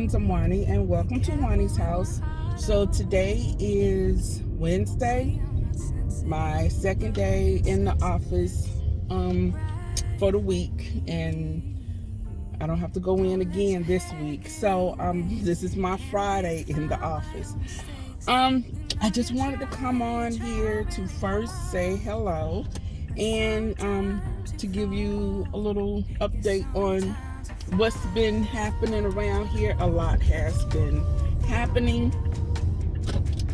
Greetings, I'm Juani, and welcome to Juani's house. So today is Wednesday, my second day in the office for the week, and I don't have to go in again this week. So this is my Friday in the office. Um, I just wanted to come on here to first say hello and to give you a little update on what's been happening around here. A lot has been happening.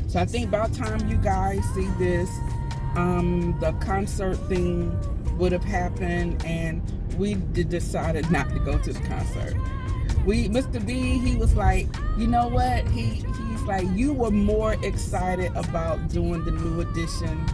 So I think about time you guys see this, the concert thing would have happened, and we decided not to go to the concert. Mr. B, he was like, you know what? He's like, you were more excited about doing the New Edition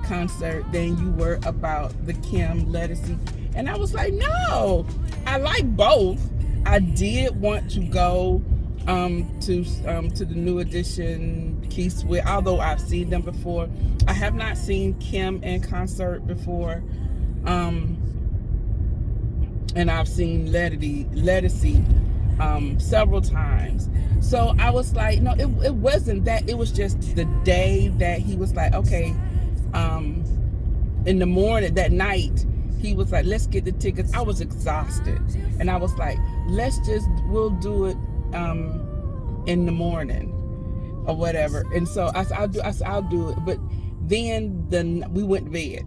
concert than you were about the Kim Lettucey. And I was like, no, I like both. I did want to go to the New Edition Key Swift, although I've seen them before. I have not seen Kim in concert before. And I've seen Lettucey several times. So I was like, no, it wasn't that. It was just the day that he was like, okay, in the morning, that night, he was like, let's get the tickets. I was exhausted. And I was like, we'll do it in the morning or whatever. And so I said, I'll do it. But then we went to bed.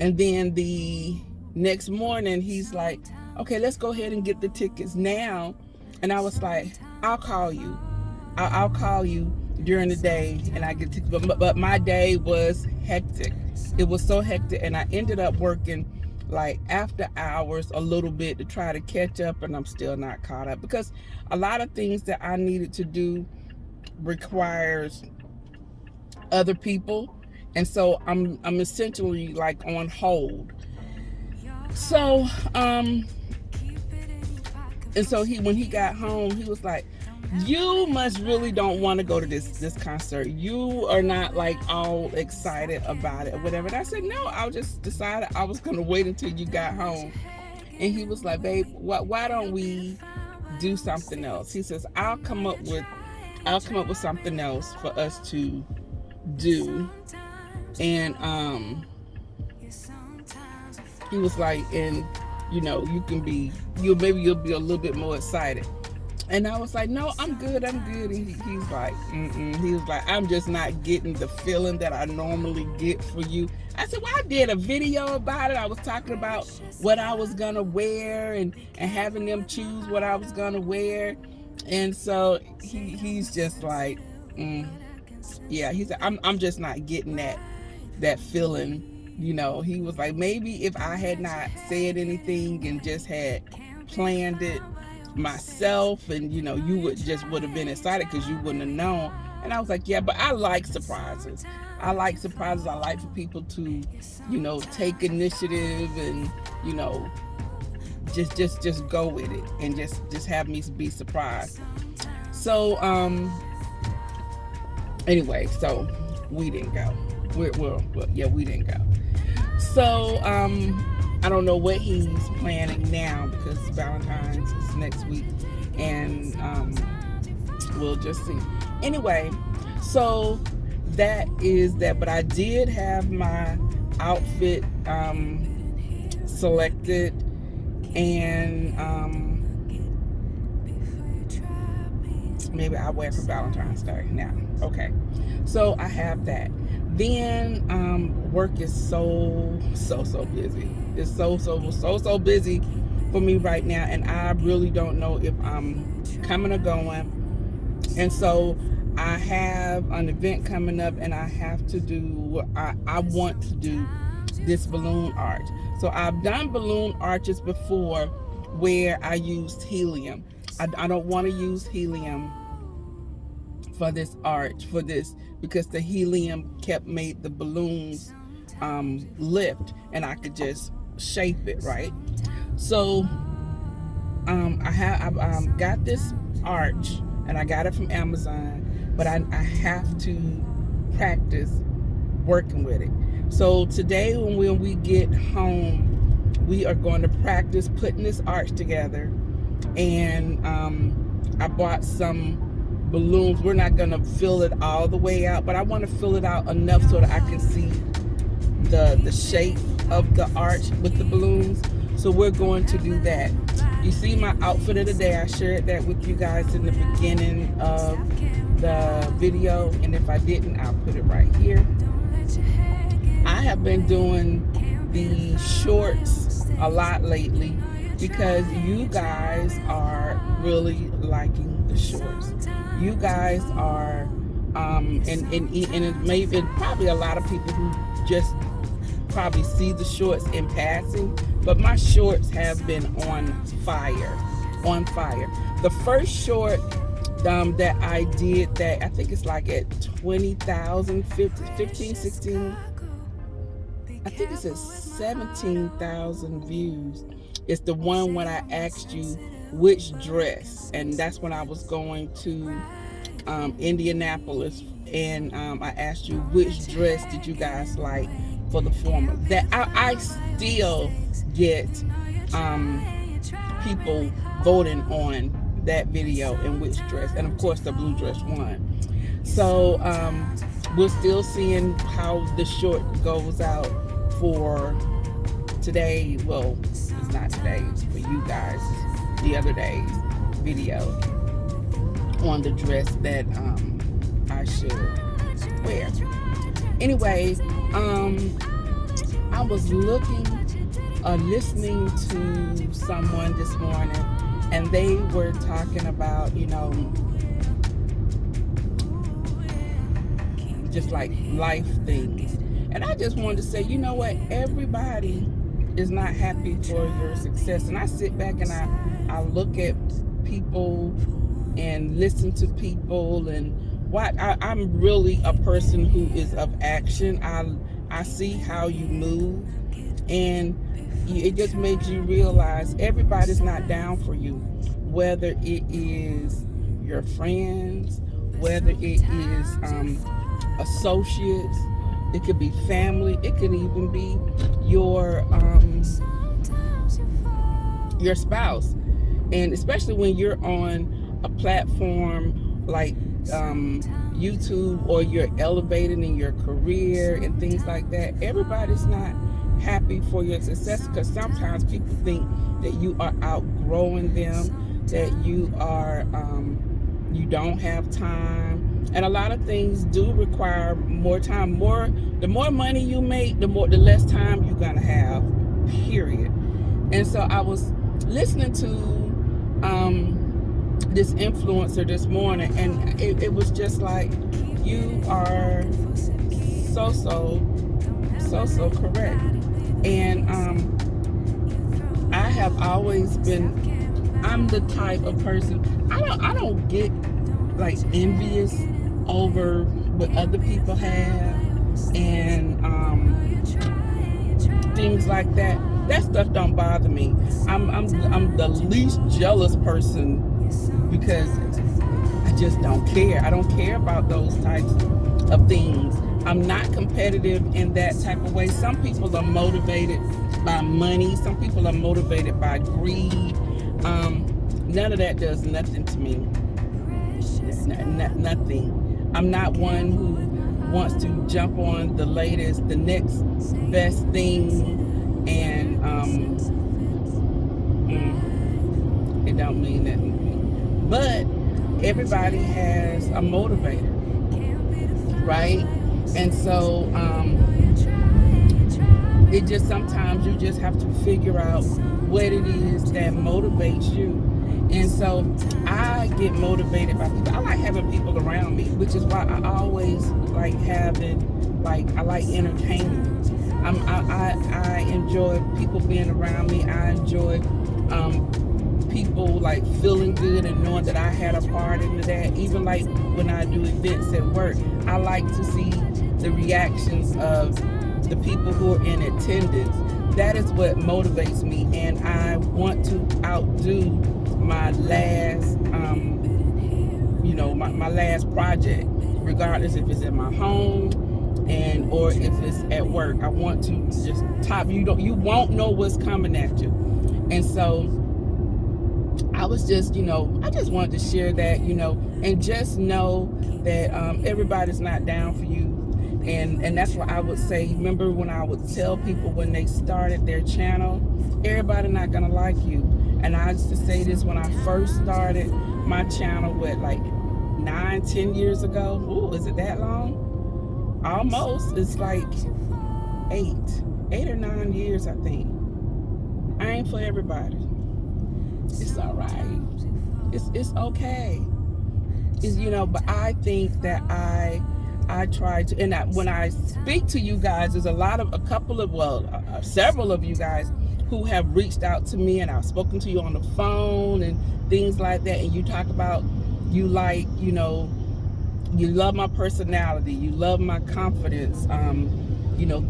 And then the next morning, he's like, okay, let's go ahead and get the tickets now. And I was like, I'll call you. I'll call you during the day and I get tickets. But my day was hectic. It was so hectic, and I ended up working like after hours a little bit to try to catch up, and I'm still not caught up because a lot of things that I needed to do requires other people, and so I'm essentially like on hold. So and so when he got home, he was like, you must really don't want to go to this concert. You are not like all excited about it or whatever. And I said, no, I just decided I was going to wait until you got home. And he was like, babe, why don't we do something else? He says, I'll come up with something else for us to do. And he was like, and you'll be a little bit more excited. And I was like, no, I'm good. And he's like, he was like, I'm just not getting the feeling that I normally get for you. I said, well, I did a video about it. I was talking about what I was going to wear and having them choose what I was going to wear. And so he's just like, yeah, he said, I'm just not getting that feeling. He was like, maybe if I had not said anything and just had planned it myself, and you would have been excited because you wouldn't have known. And I was like, yeah, but I like surprises. I like for people to take initiative and just go with it and just have me be surprised. So anyway, so we didn't go. We didn't go. So I don't know what he's planning now because Valentine's is next week, and we'll just see. Anyway, so that is that. But I did have my outfit selected, and maybe I'll wear it for Valentine's Day now. Okay, so I have that. Then work is so busy. It's so busy for me right now, and I really don't know if I'm coming or going. And so I have an event coming up, and I have to do I want to do this balloon arch. So I've done balloon arches before where I used helium. I don't want to use helium for this arch, because the helium made the balloons lift, and I could just shape it right. So I've got this arch, and I got it from Amazon, but I have to practice working with it. So today when we get home, we are going to practice putting this arch together, and I bought some balloons. We're not gonna fill it all the way out, but I want to fill it out enough so that I can see the shape of the arch with the balloons. So we're going to do that. You see my outfit of the day. I shared that with you guys in the beginning of the video, and if I didn't, I'll put it right here. I have been doing the shorts a lot lately because you guys are really liking the shorts. You guys are and it may be probably a lot of people who just probably see the shorts in passing, but my shorts have been on fire. The first short that I did, that I think it's like at 20,000, 15, 16, I think it's at 17,000 views. It's the one when I asked you which dress, and that's when I was going to Indianapolis, and I asked you which dress did you guys like for the formal. That I still get people voting on that video and which dress, and of course the blue dress won. So we're still seeing how the short goes out for today. Well, it's not today, it's for you guys. The other day's video on the dress that I should wear. Anyway, I was listening to someone this morning, and they were talking about, you know, just like life things. And I just wanted to say, you know what? Everybody is not happy for your success. And I sit back and I look at people and listen to people, and I'm really a person who is of action. I see how you move, and it just makes you realize everybody's not down for you, whether it is your friends, whether it is associates, it could be family, it could even be your spouse. And especially when you're on a platform like YouTube, or you're elevating in your career and things like that, everybody's not happy for your success, because sometimes people think that you are outgrowing them, that you are you don't have time. And a lot of things do require more time. The more money you make, the less time you're gonna have, period. And so I was listening to this influencer this morning, and it was just like, you are so correct. And I have always been, I'm the type of person, I don't get like envious over what other people have, and things like that. That stuff don't bother me. I'm the least jealous person, because I just don't care. I don't care about those types of things. I'm not competitive in that type of way. Some people are motivated by money. Some people are motivated by greed. None of that does nothing to me. Nothing. I'm not one who wants to jump on the latest, the next best thing, and it don't mean nothing. But everybody has a motivator, right? And so it just, sometimes you just have to figure out what it is that motivates you. And so I get motivated by people. I like having people around me, which is why I always like having, like, I like entertainment. I enjoy people being around me. I enjoy people like feeling good and knowing that I had a part in that. Even like when I do events at work, I like to see the reactions of the people who are in attendance. That is what motivates me, and I want to outdo my last my last project, regardless if it's in my home and or if it's at work. I want to just top. You won't know what's coming at you. And so I was just, I just wanted to share that, and just know that everybody's not down for you. And that's what I would say. Remember when I would tell people when they started their channel, everybody not gonna like you. And I used to say this when I first started my channel, with like 9, 10 years ago. Ooh, is it that long? Almost. It's like 8 or 9 years, I think. I ain't for everybody. It's all right. It's okay. But I think that I try to, and when I speak to you guys, there's several of you guys who have reached out to me, and I've spoken to you on the phone and things like that, and you talk about, you like, you love my personality, you love my confidence,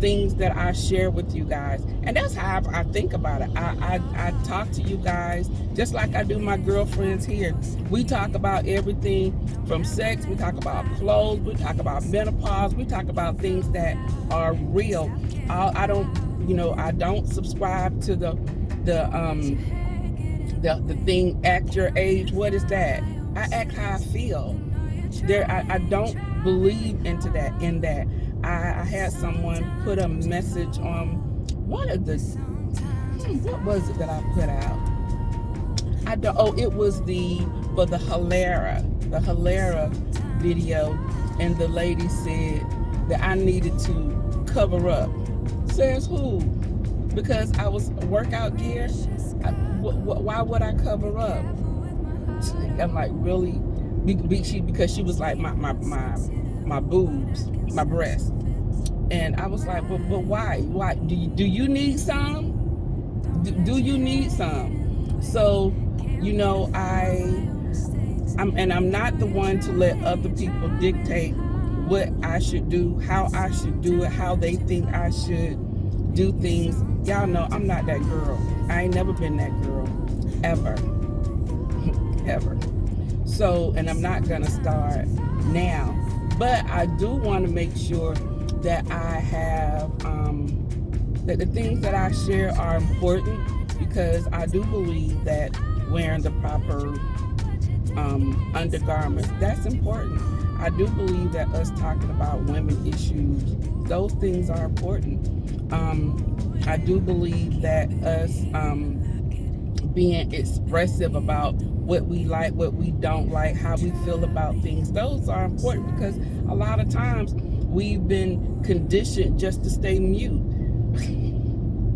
things that I share with you guys. And that's how I think about it. I talk to you guys just like I do my girlfriends here. We talk about everything from sex, we talk about clothes, we talk about menopause, we talk about things that are real. I don't subscribe to the thing, act your age. What is that? I act how I feel. I don't believe in that. I had someone put a message on one of the, what was it that I put out? It was for the Hilera video, and the lady said that I needed to cover up. Says who? Because I was workout gear. Why would I cover up? I'm like, really? Because she was like my boobs, my breasts. And I was like, but why? Why do you need some? Do you need some? So, I'm not the one to let other people dictate what I should do, how I should do it, how they think I should do things. Y'all know I'm not that girl. I ain't never been that girl, ever, ever. So, and I'm not gonna start now. But I do want to make sure that I have, that the things that I share are important, because I do believe that wearing the proper undergarments, that's important. I do believe that us talking about women issues, those things are important. I do believe that us being expressive about what we like, what we don't like, how we feel about things, those are important, because a lot of times we've been conditioned just to stay mute.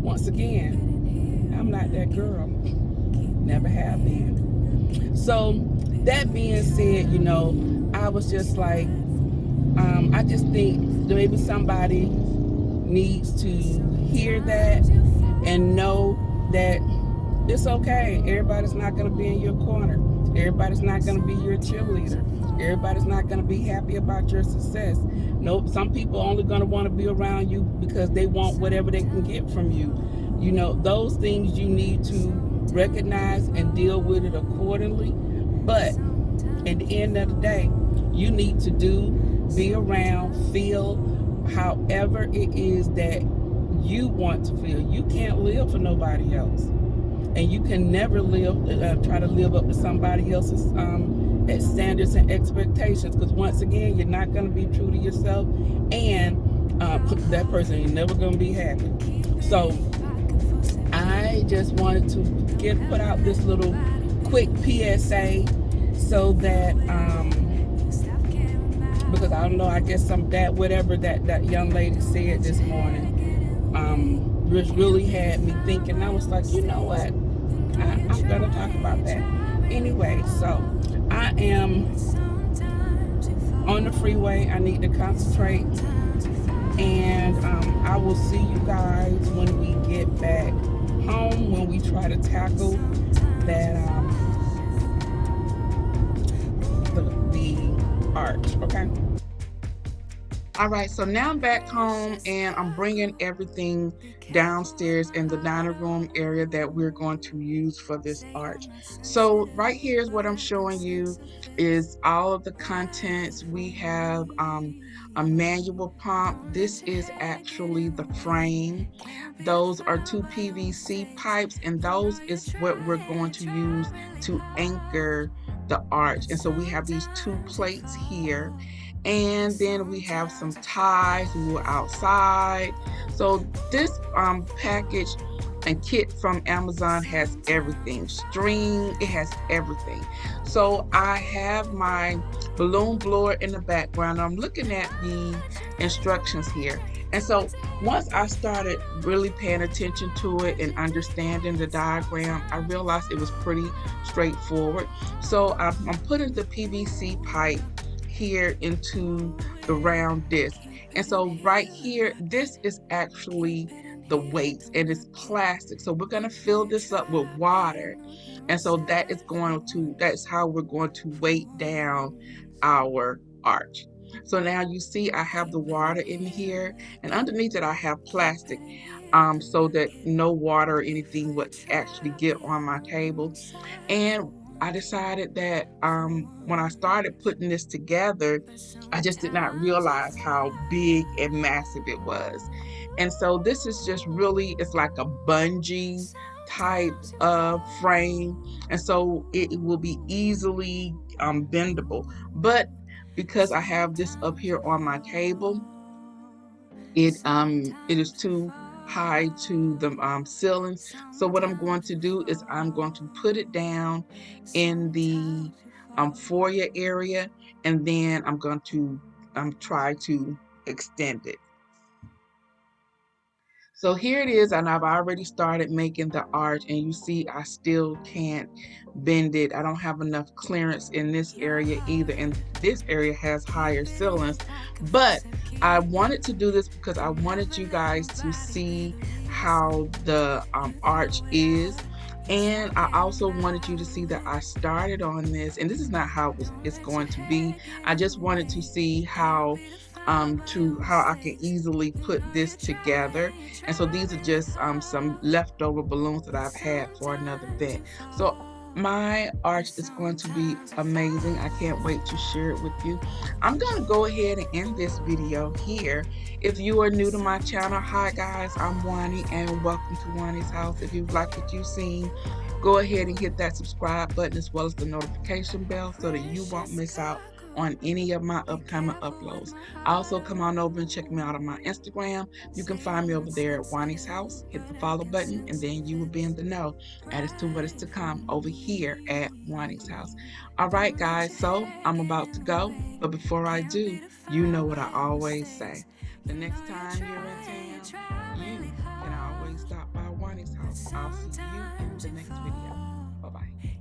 Once again, I'm not that girl. Never have been. So that being said, I was just like, I just think maybe somebody needs to hear that and know that it's okay. Everybody's not going to be in your corner. Everybody's not going to be your cheerleader. Everybody's not going to be happy about your success. Nope, some people are only going to want to be around you because they want whatever they can get from you. Those things you need to recognize and deal with it accordingly. But at the end of the day, you need to be around, feel however it is that you want to feel. You can't live for nobody else. And you can never try to live up to somebody else's standards and expectations, because once again, you're not going to be true to yourself, and that person ain't never going to be happy. So I just wanted to put out this little quick PSA, so that because I don't know, I guess whatever that young lady said this morning really had me thinking. I was like, you know what, I'm gonna talk about that anyway. So I am on the freeway. I need to concentrate, and I will see you guys when we get back home, when we try to tackle that the arch. Okay. All right, so now I'm back home and I'm bringing everything downstairs in the dining room area that we're going to use for this arch. So right here is what I'm showing you is all of the contents. We have a manual pump. This is actually the frame. Those are two PVC pipes, and those is what we're going to use to anchor the arch. And so we have these two plates here, and then we have some ties. We were outside. So this package and kit from Amazon has everything. String, it has everything. So I have my balloon blower in the background. I'm looking at the instructions here. And so once I started really paying attention to it and understanding the diagram, I realized it was pretty straightforward. So I'm putting the PVC pipe here into the round disc. And so right here, this is actually the weights, and it's plastic. So we're going to fill this up with water. And so that's how we're going to weight down our arch. So now you see I have the water in here, and underneath it I have plastic, so that no water or anything would actually get on my table. And I decided that when I started putting this together, I just did not realize how big and massive it was. And so this is just really, it's like a bungee type of frame. And so it will be easily bendable. But because I have this up here on my table, it is too high to the ceiling. So what I'm going to do is I'm going to put it down in the foyer area, and then I'm going to try to extend it. So here it is, and I've already started making the arch, and you see I still can't bend it. I don't have enough clearance in this area either, and this area has higher ceilings. But I wanted to do this because I wanted you guys to see how the arch is. And I also wanted you to see that I started on this, and this is not how it's going to be. I just wanted to see how I can easily put this together. And so these are just some leftover balloons that I've had for another event. So my arch is going to be amazing. I can't wait to share it with you. I'm going to go ahead and end this video here. If you are new to my channel, hi guys, I'm Juani and welcome to Juani's house. If you like what you've seen, go ahead and hit that subscribe button as well as the notification bell so that you won't miss out on any of my upcoming uploads. Also, come on over and check me out on my Instagram. You can find me over there at Juani's house. Hit the follow button, and then you will be in the know as to what is to come over here at Juani's house. All right, guys, so I'm about to go, but before I do, you know what I always say. The next time you're in town, you can always stop by Juani's house. I'll see you in the next video. Bye-bye.